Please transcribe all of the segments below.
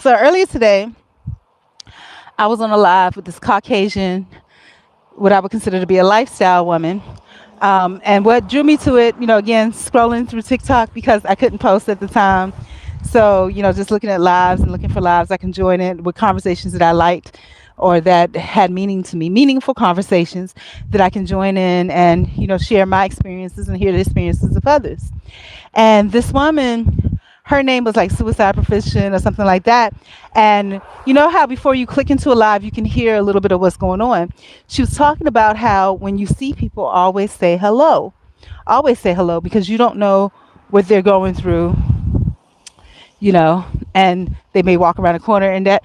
So earlier today, I was on a live with this Caucasian, what I would consider to be a lifestyle woman. And what drew me to it, again, scrolling through TikTok because I couldn't post at the time. So, just looking at lives and looking for lives I can join in with conversations that I liked or that had meaning to me, meaningful conversations that I can join in and, share my experiences and hear the experiences of others. And this woman, her name was like Suicide Proficient or something like that. And you know how before you click into a live, you can hear a little bit of what's going on. She was talking about how when you see people, always say hello. Always say hello because you don't know what they're going through, you know, and they may walk around a corner and that,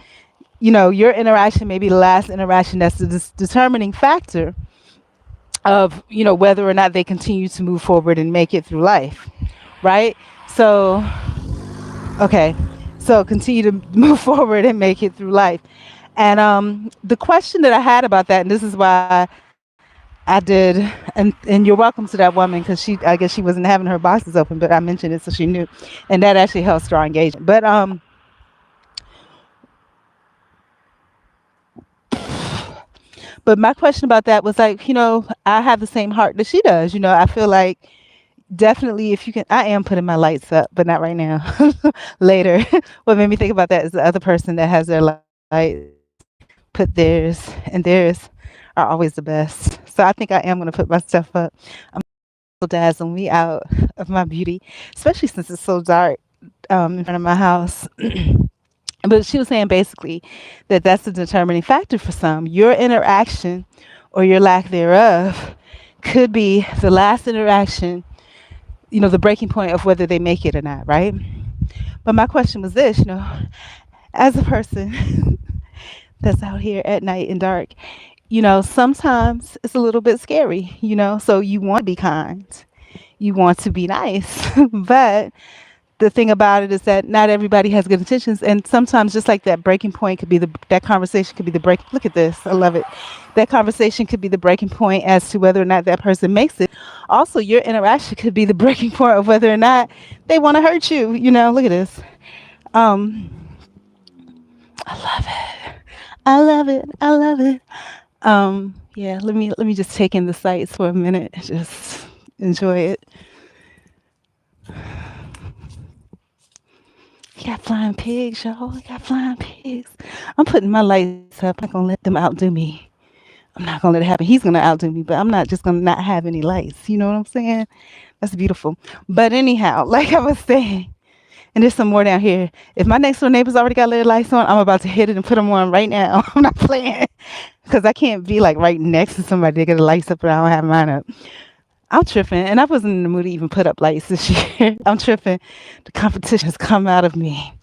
your interaction may be the last interaction that's the determining factor of, whether or not they continue to move forward and make it through life, right? So okay, so continue to move forward and make it through life. And the question that I had about that, and this is why I did, and you're welcome to that woman because I guess she wasn't having her boxes open, but I mentioned it so she knew, and that actually helps draw engagement. But my question about that was like, I have the same heart that she does. I feel like definitely if you can, I am putting my lights up, but not right now. Later. What made me think about that is the other person that has their lights put theirs, and theirs are always the best. So I think I am going to put my stuff up. I'm dazzle me out of my beauty, especially since it's so dark in front of my house. But she was saying basically that that's the determining factor for some. Your interaction or your lack thereof could be the last interaction, the breaking point of whether they make it or not, right? But my question was this, as a person that's out here at night and dark, sometimes it's a little bit scary, so you want to be kind, you want to be nice, but the thing about it is that not everybody has good intentions, and sometimes just like that breaking point could be that conversation could be the break. Look at this, I love it. That conversation could be the breaking point as to whether or not that person makes it. Also, your interaction could be the breaking point of whether or not they want to hurt you. Look at this. Um, I love it. I love it. I love it. Yeah. Let me just take in the sights for a minute. Just enjoy it. You got flying pigs, y'all. You got flying pigs. I'm putting my lights up. I'm not gonna let them outdo me. I'm not gonna let it happen. He's gonna outdo me, but I'm not just gonna not have any lights. You know what I'm saying? That's beautiful. But anyhow, like I was saying, and there's some more down here. If my next door neighbor's already got little lights on, I'm about to hit it and put them on right now. I'm not playing because I can't be like right next to somebody to get the lights up and I don't have mine up. I'm tripping, and I wasn't in the mood to even put up lights this year. I'm tripping. The competition has come out of me,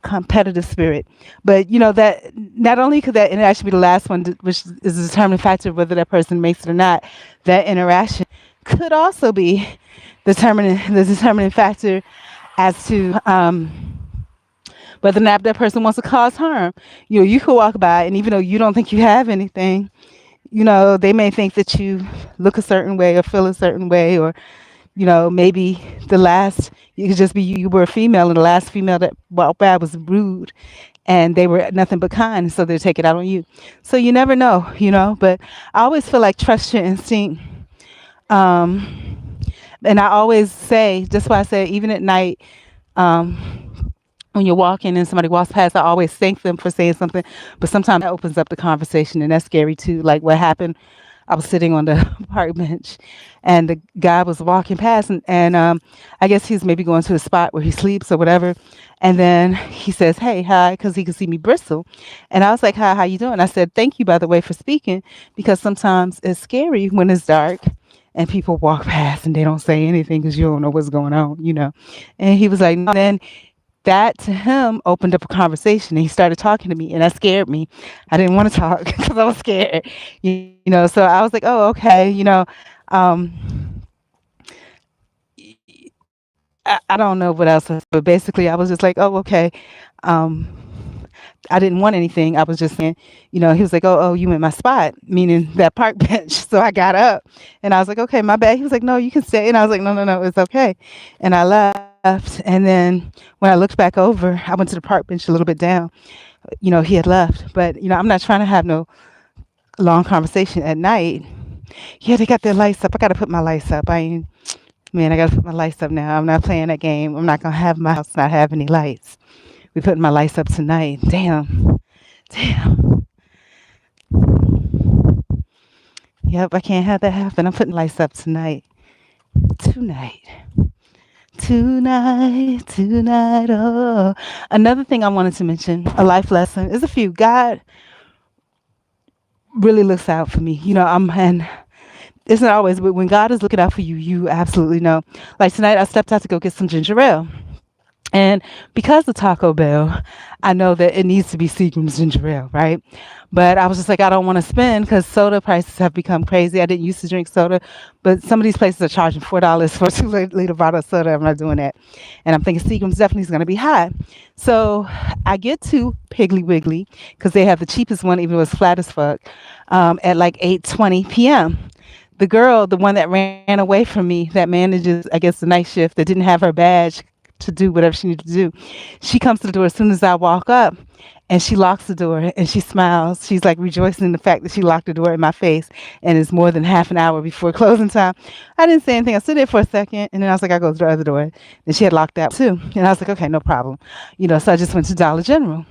competitive spirit. But that not only could that interaction be the last one, which is a determining factor of whether that person makes it or not, that interaction could also be the determining factor as to whether or not that person wants to cause harm. You could walk by, and even though you don't think you have anything, they may think that you look a certain way or feel a certain way, or, maybe you could just be you were a female and the last female that walked by was rude and they were nothing but kind. So they'll take it out on you. So you never know, but I always feel like trust your instinct. And I always say, just why I say, even at night, when you're walking and somebody walks past, I always thank them for saying something. But sometimes that opens up the conversation, and that's scary too. Like what happened, I was sitting on the park bench, and the guy was walking past, and I guess he's maybe going to a spot where he sleeps or whatever. And then he says, "Hey, hi," because he could see me bristle. And I was like, "Hi, how you doing?" I said, "Thank you, by the way, for speaking, because sometimes it's scary when it's dark." And people walk past and they don't say anything because you don't know what's going on. And he was like, no. Then that to him opened up a conversation and he started talking to me and that scared me. I didn't want to talk because I was scared, so I was like, oh, okay, I don't know what else, but basically I was just like, oh, okay. um I didn't want anything. I was just saying, he was like, oh, you in my spot, meaning that park bench. So I got up and I was like, okay, my bad. He was like, no, you can stay. And I was like, no, it's okay. And I left. left. And then when I looked back over, I went to the park bench a little bit down. He had left. But, I'm not trying to have no long conversation at night. Yeah, they got their lights up. I got to put my lights up. Man, I got to put my lights up now. I'm not playing that game. I'm not going to have my house not have any lights. We putting my lights up tonight. Damn. Damn. Yep, I can't have that happen. I'm putting lights up tonight. Tonight. Tonight. Oh. Another thing I wanted to mention, a life lesson, is a few. God really looks out for me. And it's not always, but when God is looking out for you, you absolutely know. Like tonight, I stepped out to go get some ginger ale. And because of Taco Bell, I know that it needs to be Seagram's ginger ale, right? But I was just like, I don't want to spend because soda prices have become crazy. I didn't used to drink soda, but some of these places are charging $4 for a 2 liter bottle of soda. I'm not doing that. And I'm thinking Seagram's definitely is going to be high. So I get to Piggly Wiggly because they have the cheapest one, even though it's flat as fuck, at like 8:20 p.m. The girl, the one that ran away from me, that manages, I guess, the night shift, that didn't have her badge to do whatever she needed to do, she comes to the door as soon as I walk up, and she locks the door and she smiles. She's like rejoicing in the fact that she locked the door in my face, and it's more than half an hour before closing time. I didn't say anything. I stood there for a second, and then I was like, I go to the other door. And she had locked that too. And I was like, okay, no problem. So I just went to Dollar General,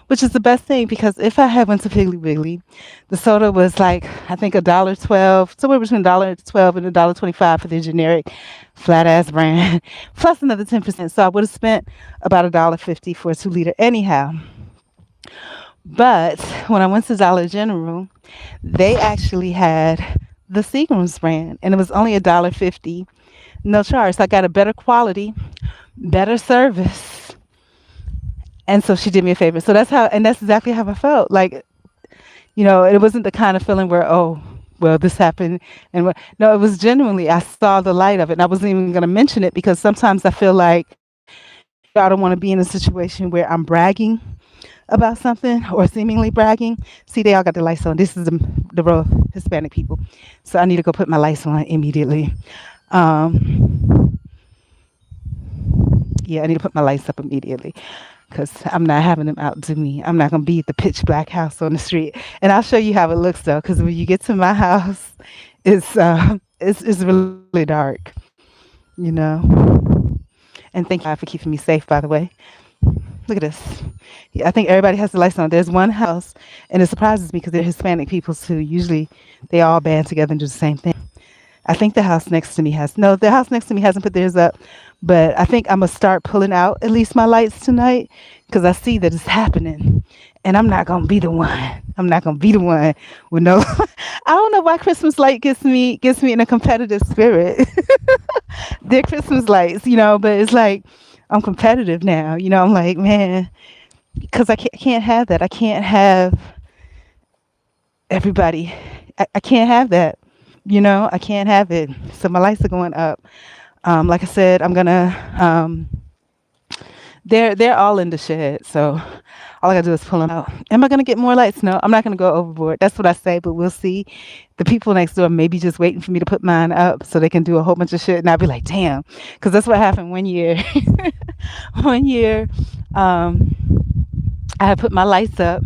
which is the best thing because if I had went to Piggly Wiggly, the soda was like, I think $1.12, somewhere between $1.12 and $1.25 for the generic flat ass brand, plus another 10%. So I would have spent about $1.50 for a 2 liter anyhow. But when I went to Dollar General, they actually had the Seagram's brand, and it was only $1.50, no charge. So I got a better quality, better service. And so she did me a favor. So that's exactly how I felt. Like, it wasn't the kind of feeling where, oh, well, this happened. No, it was genuinely, I saw the light of it. And I wasn't even going to mention it because sometimes I feel like I don't want to be in a situation where I'm bragging about something or seemingly bragging. See, they all got their lights on. This is the real Hispanic people. So I need to go put my lights on immediately. Yeah, I need to put my lights up immediately because I'm not having them outdo me. I'm not going to be at the pitch black house on the street. And I'll show you how it looks, though, because when you get to my house, it's really dark, you know. And thank you for keeping me safe, by the way. Look at this. Yeah, I think everybody has the lights on. There's one house, and it surprises me because they're Hispanic people, too. Usually, they all band together and do the same thing. I think the house next to me the house next to me hasn't put theirs up, but I think I'm going to start pulling out at least my lights tonight because I see that it's happening, and I'm not going to be the one. I'm not going to be the one with no, I don't know why Christmas light gets me in a competitive spirit. They're Christmas lights, but it's like, I'm competitive now. I'm like, man, because I can't have that. I can't have everybody. I can't have that. I can't have it. So my lights are going up. Like I said, I'm gonna. They're all in the shed, so all I gotta do is pull them out. Am I gonna get more lights? No, I'm not gonna go overboard. That's what I say, but we'll see. The people next door may be just waiting for me to put mine up so they can do a whole bunch of shit, and I'll be like, damn, because that's what happened one year. One year, I had put my lights up.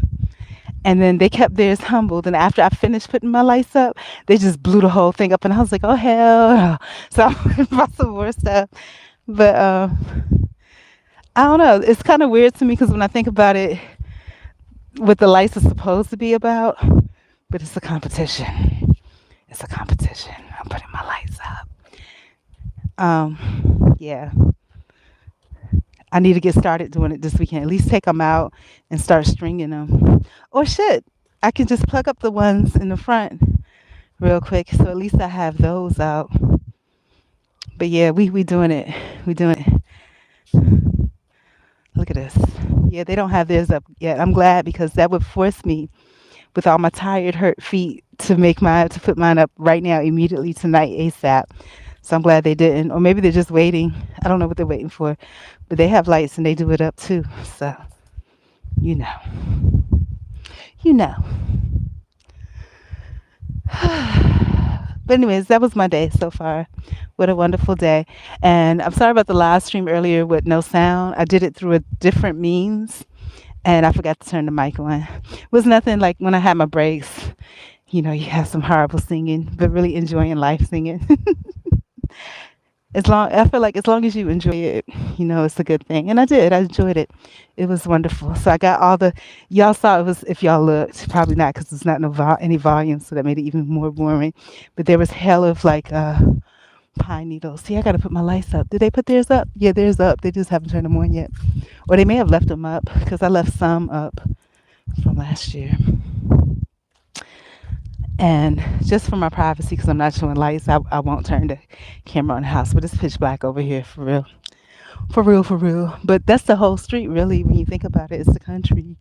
And then they kept theirs humbled. And after I finished putting my lights up, they just blew the whole thing up. And I was like, oh, hell no. So I'm about some more stuff. But I don't know. It's kind of weird to me because when I think about it, what the lights are supposed to be about, but it's a competition. It's a competition. I'm putting my lights up. Yeah. I need to get started doing it this weekend. At least take them out and start stringing them. Or shit, I can just plug up the ones in the front real quick. So at least I have those out. But yeah, we doing it. We doing it. Look at this. Yeah, they don't have theirs up yet. I'm glad because that would force me, with all my tired, hurt feet, to put mine up right now, immediately tonight, ASAP. So I'm glad they didn't. Or maybe they're just waiting. I don't know what they're waiting for. But they have lights and they do it up too. So, you know. But anyways, that was my day so far. What a wonderful day. And I'm sorry about the live stream earlier with no sound. I did it through a different means and I forgot to turn the mic on. It was nothing like when I had my breaks. You have some horrible singing, but really enjoying life singing. I feel like as long as you enjoy it, it's a good thing. And I did. I enjoyed it. It was wonderful. So I got all the y'all saw it was if y'all looked probably not because it's not any volume, so that made it even more boring. But there was hell of like pine needles. See, I got to put my lights up. Did they put theirs up? Yeah, theirs up. They just haven't turned them on yet, or they may have left them up because I left some up from last year. And just for my privacy, because I'm not showing lights, I won't turn the camera on the house. But it's pitch black over here for real. For real, for real. But that's the whole street, really, when you think about it. It's the country.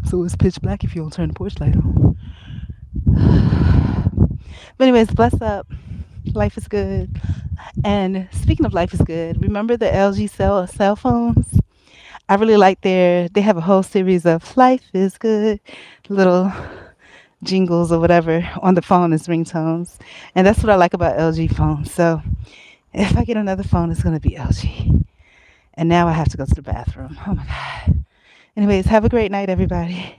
So it's pitch black if you don't turn the porch light on. But anyways, bless up. Life is good. And speaking of life is good, remember the LG cell phones? I really like they have a whole series of life is good little jingles or whatever on the phone as ringtones. And that's what I like about LG phones. So if I get another phone, it's going to be LG. And now I have to go to the bathroom. Oh my God. Anyways, have a great night, everybody.